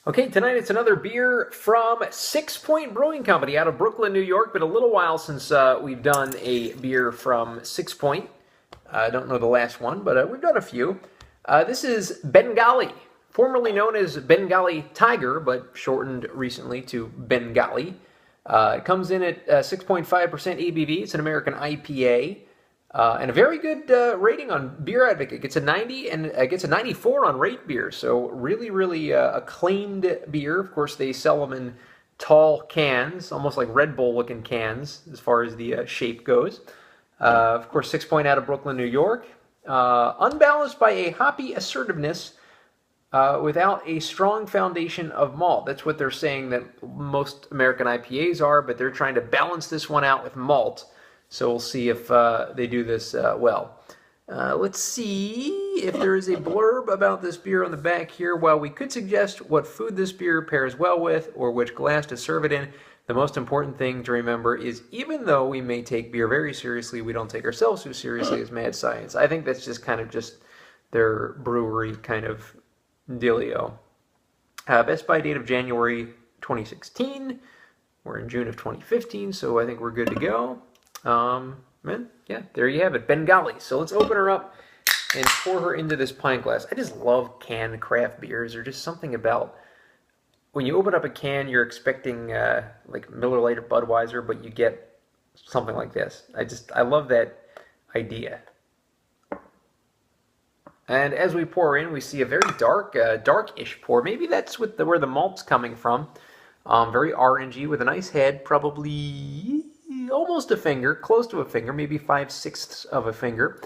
Okay, tonight it's another beer from Sixpoint Brewing Company out of Brooklyn, New York. Been a little while since we've done a beer from Sixpoint. I don't know the last one, but we've done a few. This is Bengali, formerly known as Bengali Tiger, but shortened recently to Bengali. It comes in at 6.5% ABV. It's an American IPA. And a very good rating on Beer Advocate. Gets a 90 and gets a 94 on Rate Beer. So really acclaimed beer. Of course, they sell them in tall cans, almost like Red Bull looking cans as far as the shape goes. Of course, Sixpoint out of Brooklyn, New York. Unbalanced by a hoppy assertiveness without a strong foundation of malt. That's what they're saying that most American IPAs are, but they're trying to balance this one out with malt. So we'll see if they do this well. Let's see if there is a blurb about this beer on the back here. While we could suggest what food this beer pairs well with or which glass to serve it in, the most important thing to remember is even though we may take beer very seriously, we don't take ourselves too seriously as mad science. I think that's just kind of just their brewery kind of dealio. Best by date of January 2016. We're in June of 2015, so I think we're good to go. Yeah, there you have it, Bengali. So let's open her up and pour her into this pint glass. I just love canned craft beers. There's just something about when you open up a can, you're expecting like Miller Lite or Budweiser, but you get something like this. I love that idea. And as we pour in, we see a very dark-ish pour. Maybe that's where the malt's coming from. Very orangey with a nice head, probably almost a finger, close to a finger, maybe 5/6 of a finger.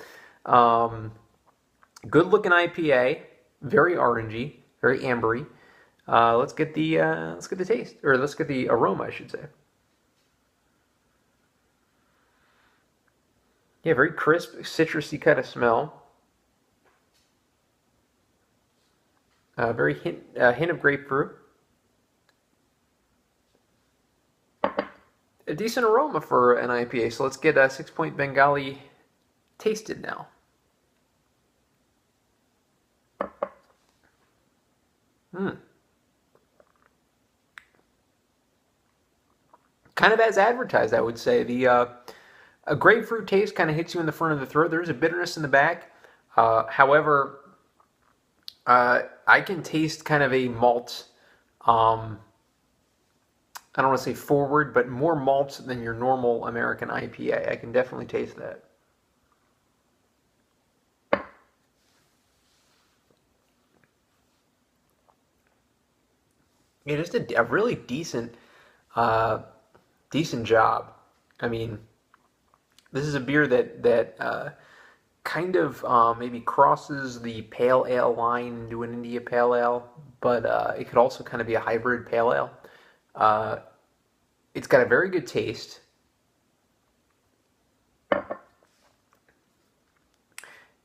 Good looking IPA, very orangey, very ambery. Let's get the taste, or let's get the aroma, I should say. Yeah, very crisp, citrusy kind of smell. Very hint of grapefruit. A decent aroma for an IPA, so let's get a Sixpoint Bengali tasted now. Kind of as advertised, I would say. A grapefruit taste kind of hits you in the front of the throat. There's a bitterness in the back. However, I can taste kind of a malt. I don't want to say forward, but more malts than your normal American IPA. I can definitely taste that. Yeah, just a really decent job. I mean, this is a beer that kind of maybe crosses the pale ale line into an India pale ale, but it could also kind of be a hybrid pale ale. It's got a very good taste.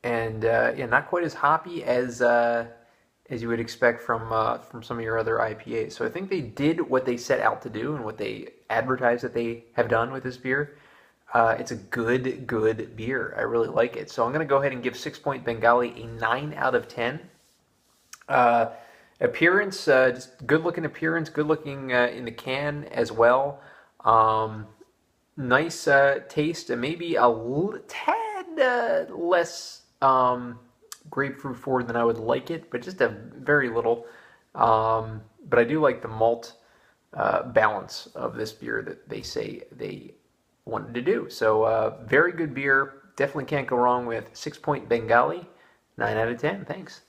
And yeah, not quite as hoppy as you would expect from some of your other IPAs. So I think they did what they set out to do and what they advertised that they have done with this beer. It's a good beer. I really like it. So I'm going to go ahead and give Sixpoint Bengali a 9 out of 10. Appearance, just good looking appearance, good looking in the can as well. Nice taste, and maybe a tad less grapefruit forward than I would like it, but just a very little. But I do like the malt balance of this beer that they say they wanted to do. So very good beer. Definitely can't go wrong with Sixpoint Bengali. 9 out of 10. Thanks.